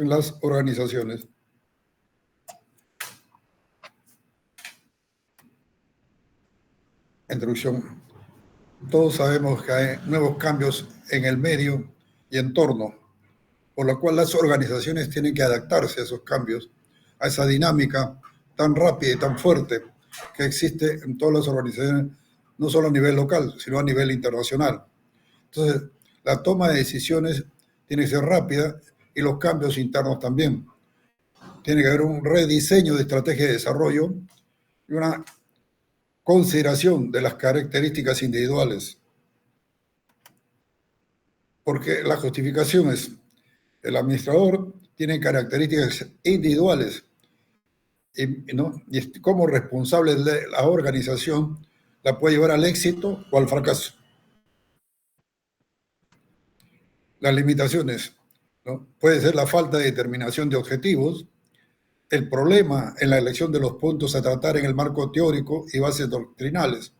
en las organizaciones. Introducción. Todos sabemos que hay nuevos cambios en el medio y entorno, por lo cual las organizaciones tienen que adaptarse a esos cambios, a esa dinámica tan rápida y tan fuerte que existe en todas las organizaciones, no solo a nivel local, sino a nivel internacional. Entonces, la toma de decisiones tiene que ser rápida y los cambios internos también. Tiene que haber un rediseño de estrategia de desarrollo y una consideración de las características individuales. Porque la justificación es, el administrador tiene características individuales y como responsable de la organización la puede llevar al éxito o al fracaso. Las limitaciones, ¿no? Puede ser la falta de determinación de objetivos, el problema en la elección de los puntos a tratar en el marco teórico y bases doctrinales,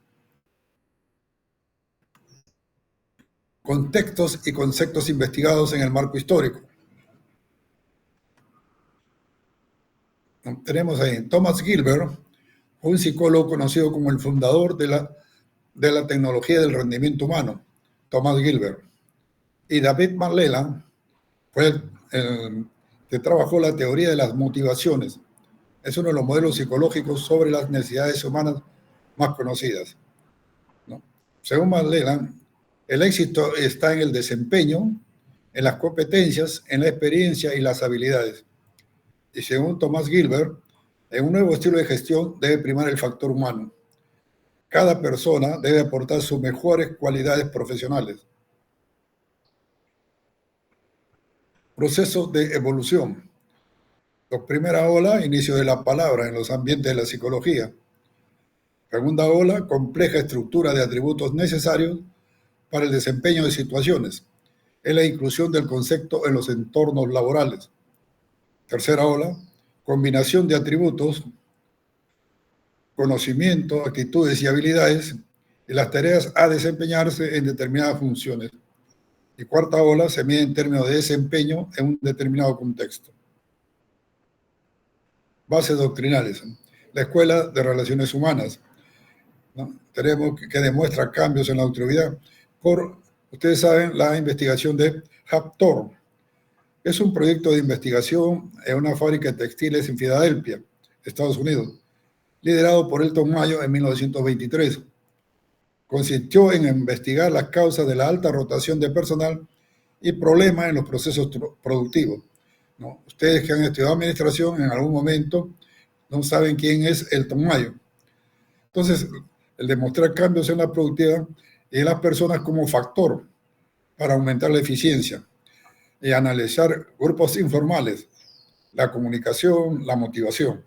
contextos y conceptos investigados en el marco histórico. Tenemos ahí Thomas Gilbert, un psicólogo conocido como el fundador de la tecnología del rendimiento humano, Thomas Gilbert. Y David Marsella fue el que trabajó la teoría de las motivaciones. Es uno de los modelos psicológicos sobre las necesidades humanas más conocidas, ¿no? Según Marsella, el éxito está en el desempeño, en las competencias, en la experiencia y las habilidades. Y según Thomas Gilbert, en un nuevo estilo de gestión debe primar el factor humano. Cada persona debe aportar sus mejores cualidades profesionales. Procesos de evolución. La primera ola, inicio de la palabra en los ambientes de la psicología. Segunda ola, compleja estructura de atributos necesarios para el desempeño de situaciones. Es la inclusión del concepto en los entornos laborales. Tercera ola, combinación de atributos, conocimiento, actitudes y habilidades y las tareas a desempeñarse en determinadas funciones. Y cuarta ola se mide en términos de desempeño en un determinado contexto. Bases doctrinales. La Escuela de Relaciones Humanas, ¿no? Tenemos que demuestra cambios en la autoridad por, ustedes saben, la investigación de Hawthorne. Es un proyecto de investigación en una fábrica de textiles en Filadelfia, Estados Unidos, liderado por Elton Mayo en 1923. Consistió en investigar las causas de la alta rotación de personal y problemas en los procesos productivos, ¿no? Ustedes que han estudiado administración en algún momento no saben quién es Elton Mayo. Entonces, el demostrar cambios en la productividad y en las personas como factor para aumentar la eficiencia y analizar grupos informales, la comunicación, la motivación.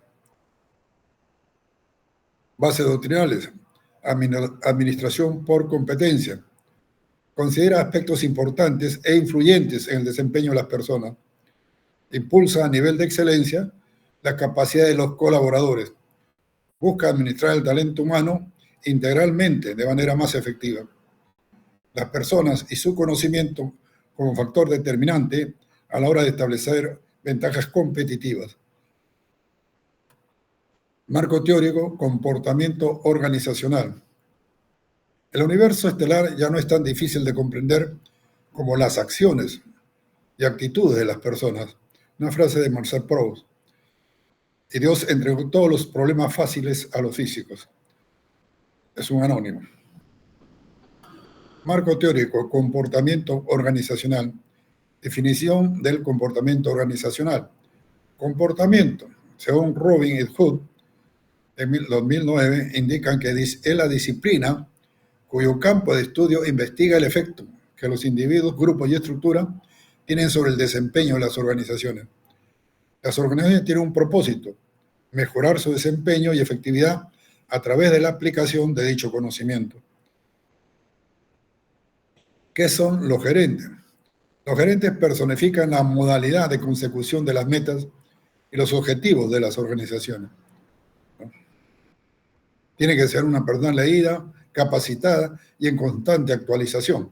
Bases doctrinales, administración por competencia. Considera aspectos importantes e influyentes en el desempeño de las personas. Impulsa a nivel de excelencia la capacidad de los colaboradores. Busca administrar el talento humano integralmente de manera más efectiva. Las personas y su conocimiento como factor determinante a la hora de establecer ventajas competitivas. Marco teórico, comportamiento organizacional. El universo estelar ya no es tan difícil de comprender como las acciones y actitudes de las personas. Una frase de Marcel Proust. Y Dios entregó todos los problemas fáciles a los físicos. Es un anónimo. Marco teórico, comportamiento organizacional. Definición del comportamiento organizacional. Comportamiento, según Robin et Hood, en 2009, indican que es la disciplina cuyo campo de estudio investiga el efecto que los individuos, grupos y estructuras tienen sobre el desempeño de las organizaciones. Las organizaciones tienen un propósito: mejorar su desempeño y efectividad a través de la aplicación de dicho conocimiento. ¿Qué son los gerentes? Los gerentes personifican la modalidad de consecución de las metas y los objetivos de las organizaciones. Tiene que ser una persona leída, capacitada y en constante actualización.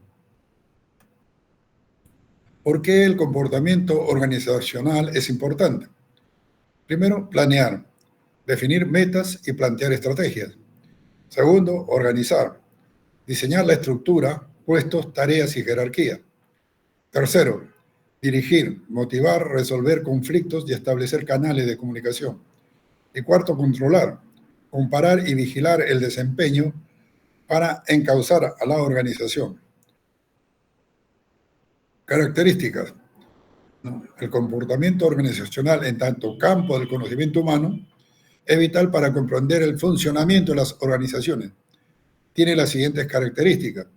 ¿Por qué el comportamiento organizacional es importante? Primero, planear, definir metas y plantear estrategias. Segundo, organizar, diseñar la estructura, puestos, tareas y jerarquía. Tercero, dirigir, motivar, resolver conflictos y establecer canales de comunicación. Y cuarto, controlar, comparar y vigilar el desempeño para encauzar a la organización. Características, ¿no? El comportamiento organizacional en tanto campo del conocimiento humano es vital para comprender el funcionamiento de las organizaciones. Tiene las siguientes características.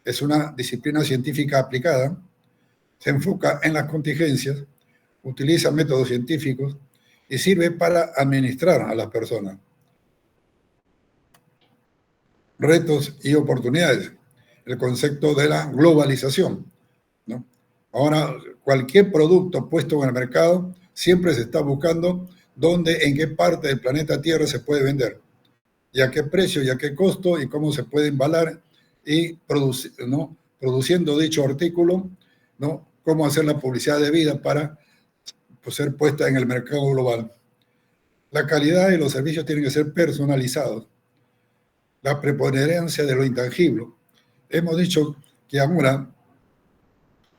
Es una disciplina científica aplicada, se enfoca en las contingencias, utiliza métodos científicos y sirve para administrar a las personas. Retos y oportunidades. El concepto de la globalización, ¿no? Ahora, cualquier producto puesto en el mercado siempre se está buscando dónde, en qué parte del planeta Tierra se puede vender, y a qué precio, y a qué costo, y cómo se puede embalar y producir, ¿no? Produciendo dicho artículo, ¿no? Cómo hacer la publicidad debida para pues, ser puesta en el mercado global. La calidad y los servicios tienen que ser personalizados. La preponderancia de lo intangible. Hemos dicho que ahora,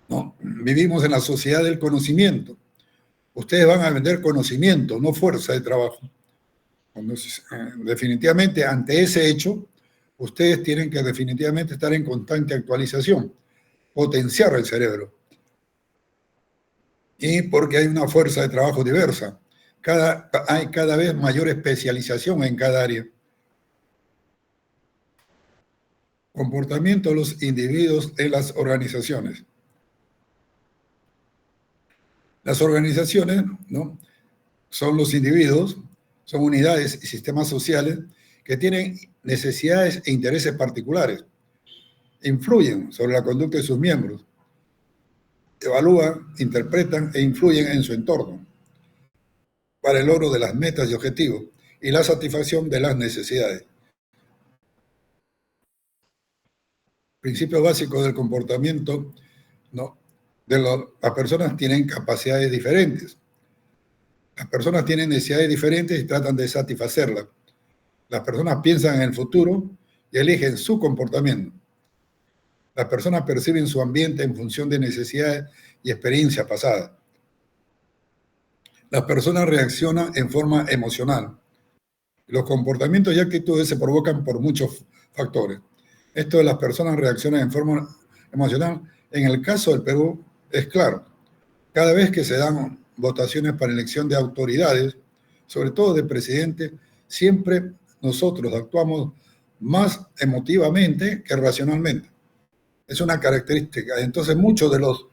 ¿no?, vivimos en la sociedad del conocimiento. Ustedes van a vender conocimiento, no fuerza de trabajo. Entonces, definitivamente, ante ese hecho, ustedes tienen que definitivamente estar en constante actualización, potenciar el cerebro. Y porque hay una fuerza de trabajo diversa. Hay cada vez mayor especialización en cada área. Comportamiento de los individuos en las organizaciones. Las organizaciones, ¿no?, son los individuos, son unidades y sistemas sociales que tienen necesidades e intereses particulares, influyen sobre la conducta de sus miembros, evalúan, interpretan e influyen en su entorno para el logro de las metas y objetivos y la satisfacción de las necesidades. Principio básico del comportamiento, ¿no? Las personas tienen capacidades diferentes. Las personas tienen necesidades diferentes y tratan de satisfacerlas. Las personas piensan en el futuro y eligen su comportamiento. Las personas perciben su ambiente en función de necesidades y experiencias pasadas. Las personas reaccionan en forma emocional. Los comportamientos y actitudes se provocan por muchos factores. Esto de las personas reaccionan en forma emocional, en el caso del Perú, es claro. Cada vez que se dan votaciones para elección de autoridades, sobre todo de presidente, siempre nosotros actuamos más emotivamente que racionalmente. Es una característica. Entonces, muchos de los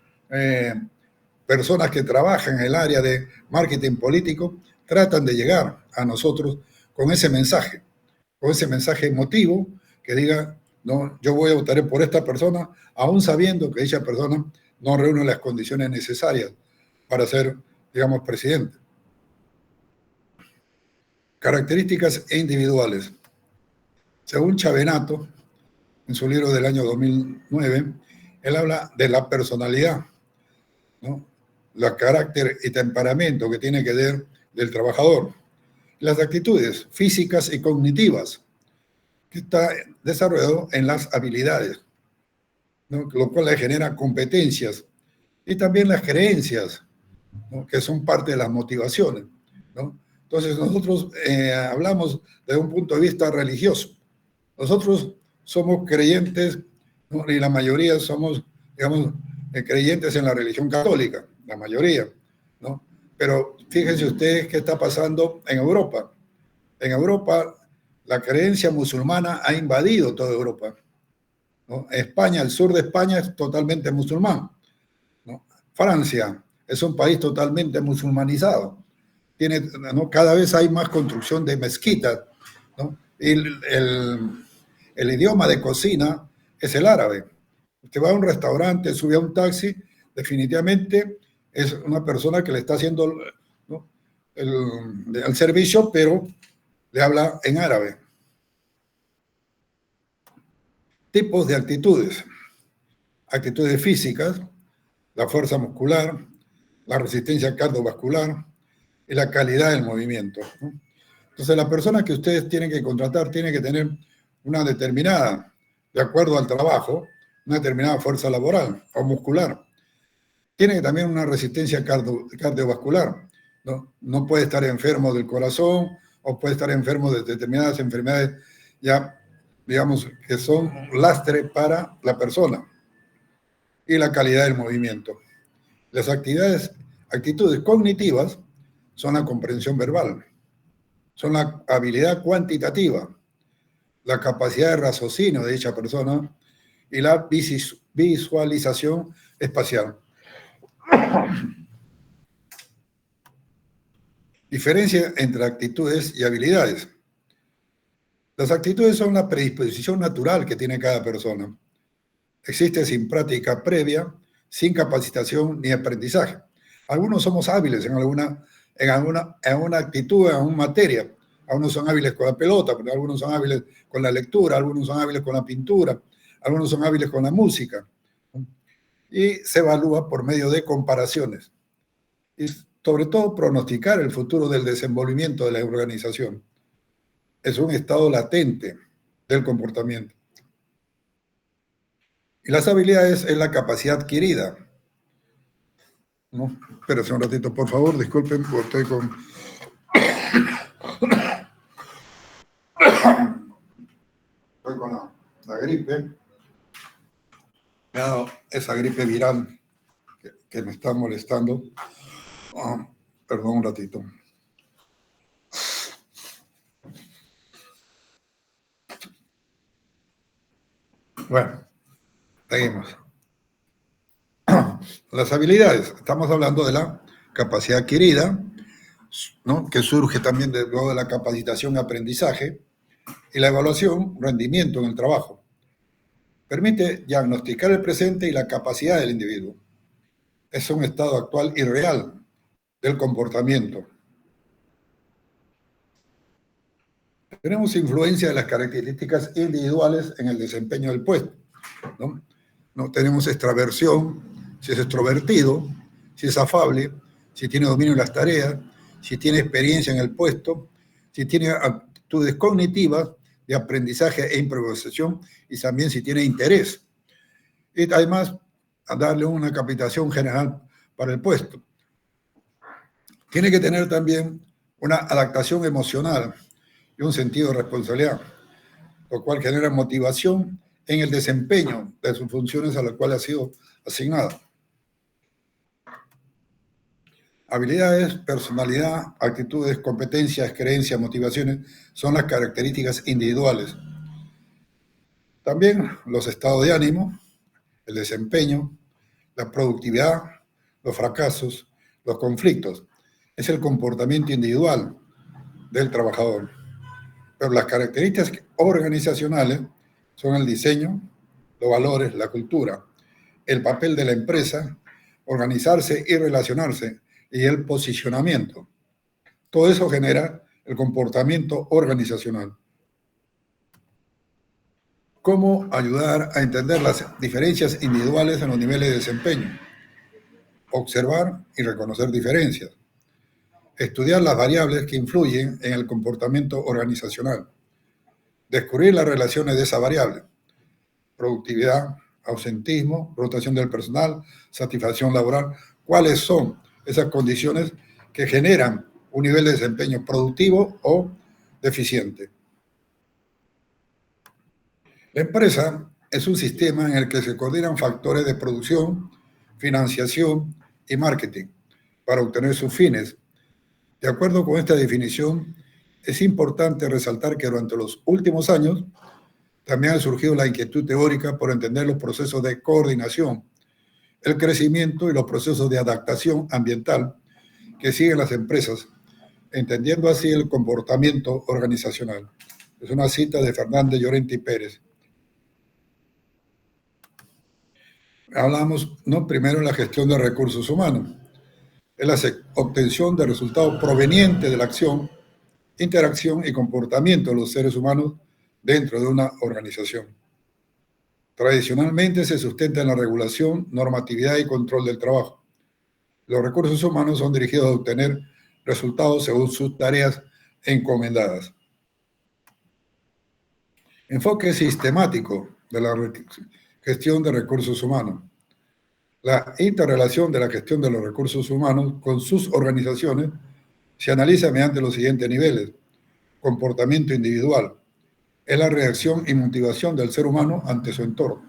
personas que trabajan en el área de marketing político tratan de llegar a nosotros con ese mensaje emotivo que diga, no, yo voy a votar por esta persona, aún sabiendo que dicha persona no reúne las condiciones necesarias para ser, digamos, presidente. Características individuales. Según Chavenato, en su libro del año 2009, él habla de la personalidad, ¿no?, el carácter y temperamento que tiene que ver del trabajador. Las actitudes físicas y cognitivas, que está desarrollado en las habilidades, ¿no?, lo cual le genera competencias, y también las creencias, ¿no?, que son parte de las motivaciones, ¿no? Entonces nosotros hablamos de un punto de vista religioso. Nosotros somos creyentes, ¿no?, y la mayoría somos, digamos, creyentes en la religión católica, la mayoría, ¿no? Pero fíjense ustedes qué está pasando en Europa. En Europa, la creencia musulmana ha invadido toda Europa, ¿no? España, el sur de España es totalmente musulmán, ¿no? Francia es un país totalmente musulmanizado. Tiene, ¿no?, cada vez hay más construcción de mezquitas, ¿no? Y el idioma de cocina es el árabe. Usted va a un restaurante, sube a un taxi, definitivamente es una persona que le está haciendo, ¿no?, el servicio, pero le habla en árabe. Tipos de actitudes. Actitudes físicas, la fuerza muscular, la resistencia cardiovascular y la calidad del movimiento, ¿no? Entonces, la persona que ustedes tienen que contratar tiene que tener una determinada, de acuerdo al trabajo, una determinada fuerza laboral o muscular. Tiene también una resistencia cardiovascular, ¿no? No puede estar enfermo del corazón o puede estar enfermo de determinadas enfermedades ya, digamos, que son lastre para la persona. Y la calidad del movimiento. Las actitudes cognitivas son la comprensión verbal, son la habilidad cuantitativa, la capacidad de raciocinio de dicha persona y la visualización espacial. Diferencia entre actitudes y habilidades. Las actitudes son la predisposición natural que tiene cada persona. Existe sin práctica previa, sin capacitación ni aprendizaje. Algunos somos hábiles en una actitud, en una materia. Algunos son hábiles con la pelota, pero algunos son hábiles con la lectura, algunos son hábiles con la pintura, algunos son hábiles con la música. Y se evalúa por medio de comparaciones. Y sobre todo pronosticar el futuro del desenvolvimiento de la organización. Es un estado latente del comportamiento. Y las habilidades es la capacidad adquirida. ¿No? Espérense un ratito, por favor, disculpen, porque estoy con... Estoy con la gripe. Me ha dado esa gripe viral que me está molestando. Perdón un ratito. Bueno, seguimos. Las habilidades. Estamos hablando de la capacidad adquirida, ¿no? Que surge también luego de la capacitación y aprendizaje, y la evaluación, rendimiento en el trabajo. Permite diagnosticar el presente y la capacidad del individuo. Es un estado actual y real del comportamiento. Tenemos influencia de las características individuales en el desempeño del puesto, ¿no? No tenemos extraversión, si es extrovertido, si es afable, si tiene dominio de las tareas, si tiene experiencia en el puesto, si tiene actitudes cognitivas de aprendizaje e improvisación y también si tiene interés. Y además, a darle una capacitación general para el puesto. Tiene que tener también una adaptación emocional y un sentido de responsabilidad, lo cual genera motivación en el desempeño de sus funciones a las cuales ha sido asignado. Habilidades, personalidad, actitudes, competencias, creencias, motivaciones son las características individuales. También los estados de ánimo, el desempeño, la productividad, los fracasos, los conflictos. Es el comportamiento individual del trabajador. Pero las características organizacionales son el diseño, los valores, la cultura, el papel de la empresa, organizarse y relacionarse y el posicionamiento. Todo eso genera el comportamiento organizacional. ¿Cómo ayudar a entender las diferencias individuales en los niveles de desempeño? Observar y reconocer diferencias. Estudiar las variables que influyen en el comportamiento organizacional. Descubrir las relaciones de esa variable. Productividad, ausentismo, rotación del personal, satisfacción laboral. ¿Cuáles son esas condiciones que generan un nivel de desempeño productivo o deficiente? La empresa es un sistema en el que se coordinan factores de producción, financiación y marketing para obtener sus fines. De acuerdo con esta definición, es importante resaltar que durante los últimos años también ha surgido la inquietud teórica por entender los procesos de coordinación, el crecimiento y los procesos de adaptación ambiental que siguen las empresas, entendiendo así el comportamiento organizacional. Es una cita de Fernández Llorente y Pérez. Hablamos, ¿no? Primero en la gestión de recursos humanos. Es la obtención de resultados provenientes de la acción, interacción y comportamiento de los seres humanos dentro de una organización. Tradicionalmente se sustenta en la regulación, normatividad y control del trabajo. Los recursos humanos son dirigidos a obtener resultados según sus tareas encomendadas. Enfoque sistemático de la gestión de recursos humanos. La interrelación de la gestión de los recursos humanos con sus organizaciones se analiza mediante los siguientes niveles. Comportamiento individual. Es la reacción y motivación del ser humano ante su entorno.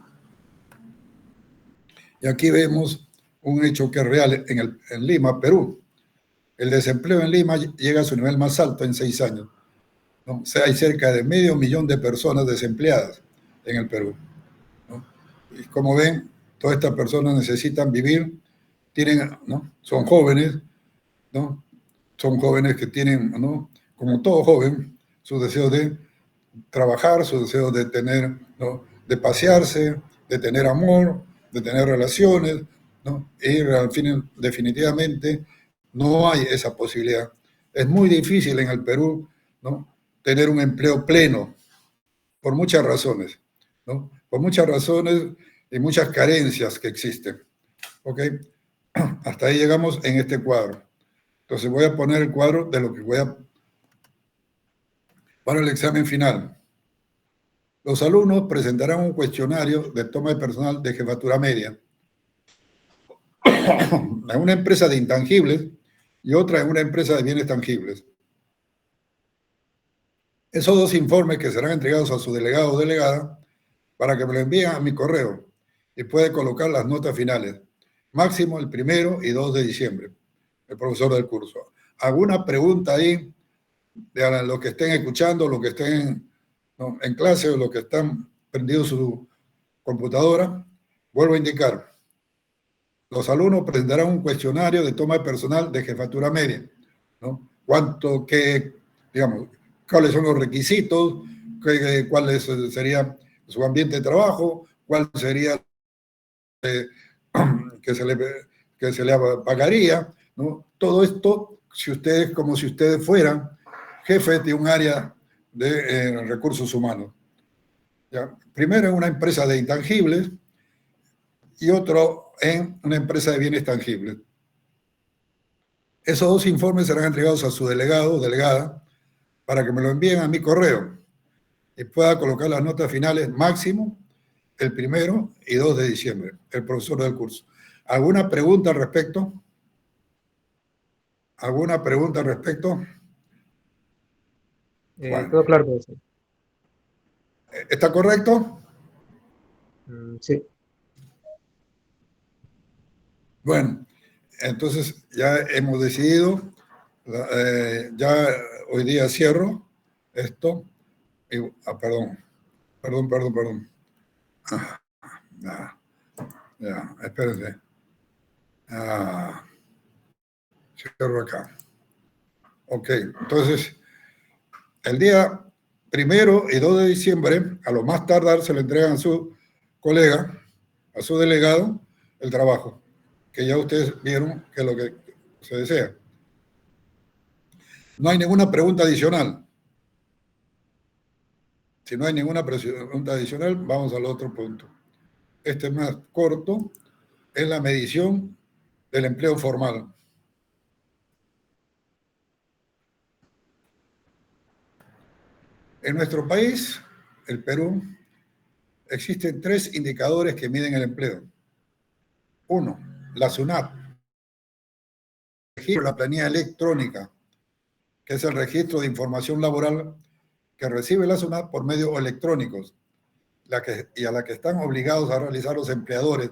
Y aquí vemos un hecho que es real en Lima, Perú. El desempleo en Lima llega a su nivel más alto en 6 años, ¿no? O sea, hay cerca de 500.000 de personas desempleadas en el Perú, ¿no? Y como ven, todas estas personas necesitan vivir, tienen, ¿no? Son jóvenes, ¿no? Son jóvenes que tienen, ¿no? Como todo joven, su deseo de trabajar, su deseo de tener, ¿no? De pasearse, de tener amor, de tener relaciones, ¿no? Y al fin, definitivamente no hay esa posibilidad. Es muy difícil en el Perú, ¿no? Tener un empleo pleno, por muchas razones, ¿no? Por muchas razones y muchas carencias que existen. ¿Ok? Hasta ahí llegamos en este cuadro. Entonces voy a poner el cuadro de lo que voy a para el examen final. Los alumnos presentarán un cuestionario de toma de personal de jefatura media en una empresa de intangibles y otra en una empresa de bienes tangibles. Esos 2 informes que serán entregados a su delegado o delegada para que me lo envíen a mi correo y puede colocar las notas finales. Máximo el 1 y 2 de diciembre, el profesor del curso. ¿Alguna pregunta ahí de los que estén escuchando, los que estén, ¿no?, en clase o los que están prendidos su computadora? Vuelvo a indicar. Los alumnos presentarán un cuestionario de toma de personal de jefatura media, ¿no? Digamos, cuáles son los requisitos, cuál sería su ambiente de trabajo, cuál sería que se le pagaría, ¿no? Todo esto, como si ustedes fueran jefes de un área de recursos humanos. ¿Ya? Primero en una empresa de intangibles y otro en una empresa de bienes tangibles. Esos 2 informes serán entregados a su delegado o delegada para que me lo envíen a mi correo y pueda colocar las notas finales máximo el 1 y 2 de diciembre, el profesor del curso. ¿Alguna pregunta al respecto? ¿Alguna pregunta al respecto? Todo Juan, claro, profesor. ¿está correcto? Sí. Bueno, entonces ya hemos decidido, ya hoy día cierro esto. Perdón. Ya, espérense. Cierro acá. Ok, entonces, el día 1 y 2 de diciembre, a lo más tardar, se le entregan a su colega, a su delegado, el trabajo, que ya ustedes vieron que es lo que se desea. No hay ninguna pregunta adicional. Si no hay ninguna pregunta adicional, vamos al otro punto. Este es más corto, es la medición del empleo formal. En nuestro país, el Perú, existen 3 indicadores que miden el empleo. 1, la SUNAT, la planilla electrónica, que es el registro de información laboral que recibe la SUNAT por medios electrónicos y a la que están obligados a realizar los empleadores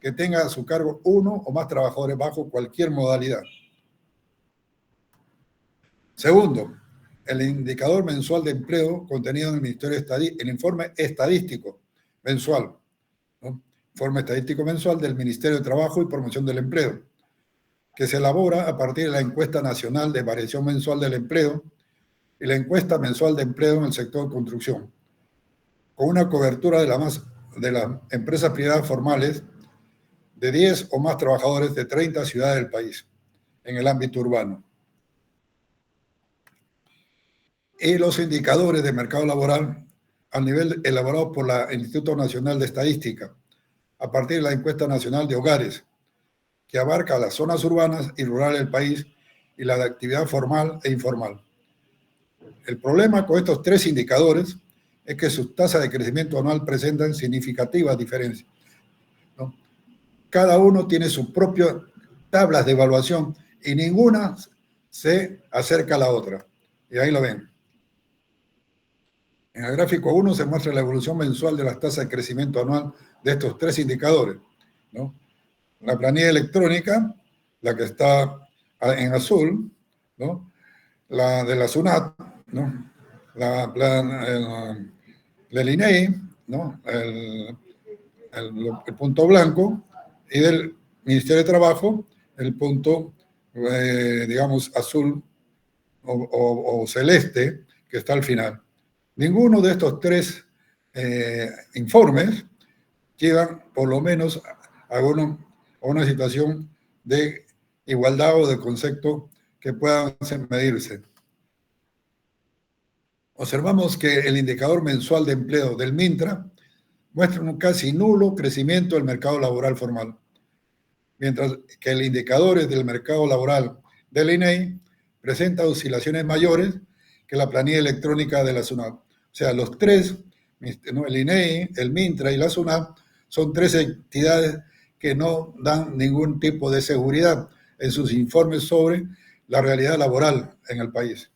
que tengan a su cargo 1 o más trabajadores bajo cualquier modalidad. Segundo, el indicador mensual de empleo contenido en el informe estadístico mensual, ¿no? Informe estadístico mensual del Ministerio de Trabajo y Promoción del Empleo, que se elabora a partir de la encuesta nacional de variación mensual del empleo y la encuesta mensual de empleo en el sector construcción, con una cobertura de las empresas privadas formales de 10 o más trabajadores de 30 ciudades del país en el ámbito urbano. Y los indicadores de mercado laboral al nivel elaborado por el Instituto Nacional de Estadística, a partir de la Encuesta Nacional de Hogares, que abarca las zonas urbanas y rurales del país y la de actividad formal e informal. El problema con estos tres indicadores es que sus tasas de crecimiento anual presentan significativas diferencias, ¿no? Cada uno tiene sus propias tablas de evaluación y ninguna se acerca a la otra. Y ahí lo ven. En el gráfico 1 se muestra la evolución mensual de las tasas de crecimiento anual de estos tres indicadores, ¿no? La planilla electrónica, la que está en azul, ¿no? La de la SUNAT, ¿no? Del INEI, ¿no? El punto blanco, y del Ministerio de Trabajo, el punto, digamos, azul o celeste, que está al final. Ninguno de estos tres informes llevan por lo menos a una situación de igualdad o de concepto que puedan medirse. Observamos que el indicador mensual de empleo del MINTRA muestra un casi nulo crecimiento del mercado laboral formal, mientras que el indicador del mercado laboral del INEI presenta oscilaciones mayores que la planilla electrónica de la SUNAT. O sea, los tres, ¿no? El INEI, el MINTRA y la SUNAT, son tres entidades que no dan ningún tipo de seguridad en sus informes sobre la realidad laboral en el país.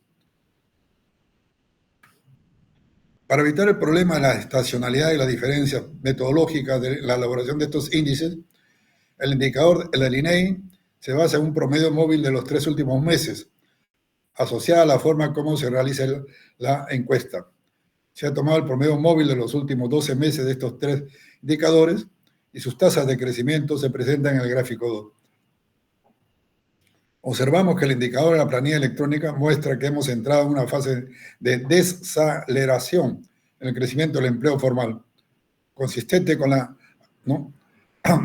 Para evitar el problema de la estacionalidad y la diferencia metodológica de la elaboración de estos índices, el indicador del INEI se basa en un promedio móvil de los 3 últimos meses, asociada a la forma como se realiza la encuesta. Se ha tomado el promedio móvil de los últimos 12 meses de estos tres indicadores y sus tasas de crecimiento se presentan en el gráfico 2. Observamos que el indicador de la planilla electrónica muestra que hemos entrado en una fase de desaceleración en el crecimiento del empleo formal, consistente con la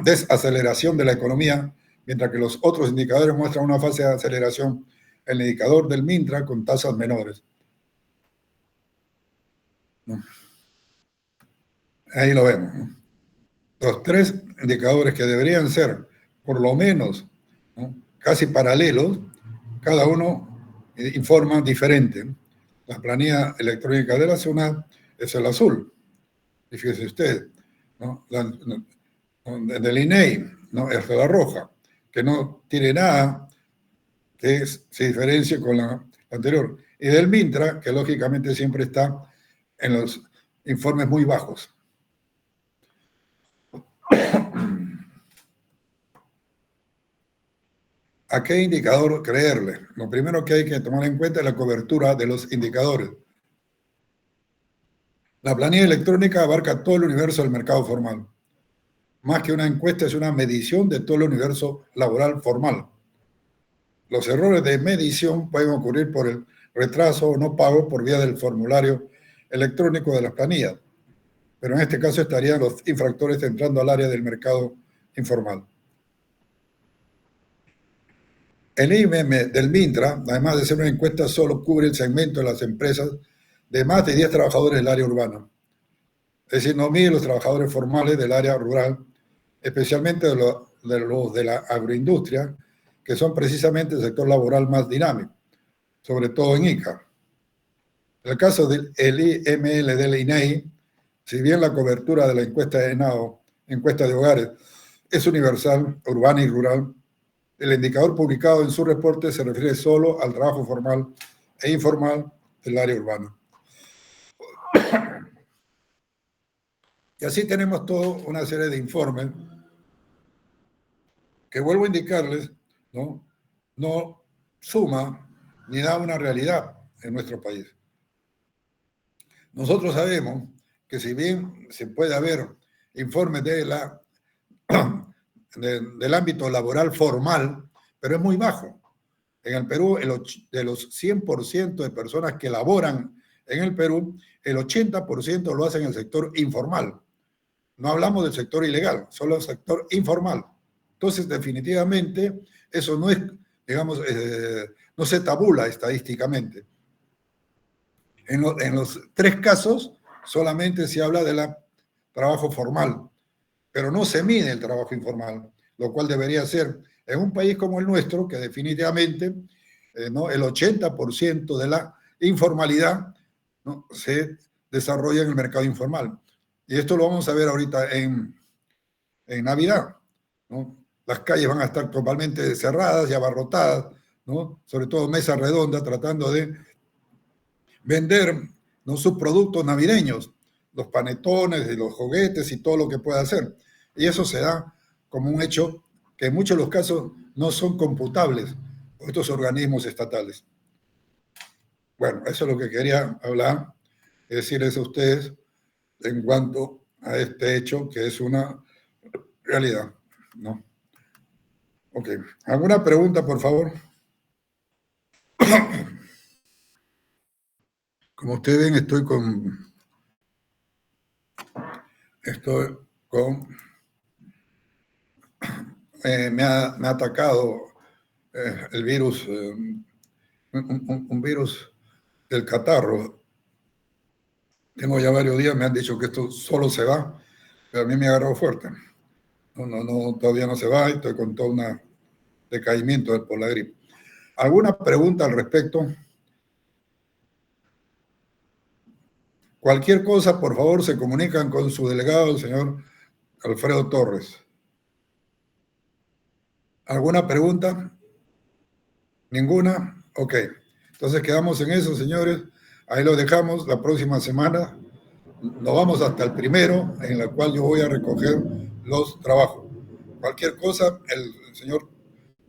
desaceleración de la economía, mientras que los otros indicadores muestran una fase de aceleración en el indicador del MINTRA con tasas menores. Ahí lo vemos. Los tres indicadores que deberían ser, por lo menos, casi paralelos, cada uno informa diferente. La planilla electrónica de la SUNAT es el azul. Y fíjese usted, ¿no? Del INEI, ¿no? Es la roja, que no tiene nada que se diferencie con la anterior. Y del MINTRA, que lógicamente siempre está en los informes muy bajos. ¿A qué indicador creerle? Lo primero que hay que tomar en cuenta es la cobertura de los indicadores. La planilla electrónica abarca todo el universo del mercado formal. Más que una encuesta, es una medición de todo el universo laboral formal. Los errores de medición pueden ocurrir por el retraso o no pago por vía del formulario electrónico de las planillas, pero en este caso estarían los infractores entrando al área del mercado informal. El IMM del MINTRA, además de ser una encuesta, solo cubre el segmento de las empresas de más de 10 trabajadores del área urbana. Es decir, no mide los trabajadores formales del área rural, especialmente de los de la agroindustria, que son precisamente el sector laboral más dinámico, sobre todo en Ica. En el caso del IML del INEI, si bien la cobertura de la encuesta de ENAO, encuesta de hogares, es universal, urbana y rural, el indicador publicado en su reporte se refiere solo al trabajo formal e informal del área urbana. Y así tenemos toda una serie de informes que, vuelvo a indicarles, no suma ni da una realidad en nuestro país. Nosotros sabemos que si bien se puede haber informes del ámbito laboral formal, pero es muy bajo. En el Perú, de los 100% de personas que laboran en el Perú, el 80% lo hacen en el sector informal. No hablamos del sector ilegal, solo el sector informal. Entonces, definitivamente, eso no es, digamos, no se tabula estadísticamente. En los tres casos, solamente se habla del trabajo formal, pero no se mide el trabajo informal, lo cual debería ser en un país como el nuestro, que definitivamente ¿no? el 80% de la informalidad, ¿no? se desarrolla en el mercado informal. Y esto lo vamos a ver ahorita en Navidad, ¿no? Las calles van a estar totalmente cerradas y abarrotadas, ¿no? Sobre todo mesas redondas, tratando de vender, ¿no? sus productos navideños, los panetones y los juguetes y todo lo que pueda hacer. Y eso se da como un hecho que en muchos de los casos no son computables por estos organismos estatales. Bueno, eso es lo que quería hablar, decirles a ustedes en cuanto a este hecho que es una realidad, ¿no? Ok. ¿Alguna pregunta, por favor? Como ustedes ven, estoy con me ha atacado el virus, un virus del catarro. Tengo ya varios días, me han dicho que esto solo se va, pero a mí me ha agarrado fuerte. No, todavía no se va y estoy con todo un decaimiento por la gripe. ¿Alguna pregunta al respecto? Cualquier cosa, por favor, se comunican con su delegado, el señor Alfredo Torres. ¿Alguna pregunta? ¿Ninguna? Ok. Entonces quedamos en eso, señores. Ahí lo dejamos. La próxima semana nos vamos hasta el 1, en la cual yo voy a recoger los trabajos. Cualquier cosa, el señor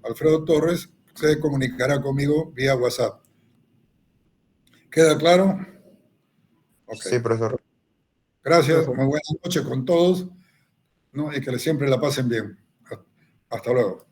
Alfredo Torres se comunicará conmigo vía WhatsApp. ¿Queda claro? Ok. Sí, profesor. Gracias. Muy buenas noches con todos, ¿no? Y que siempre la pasen bien. Hasta luego.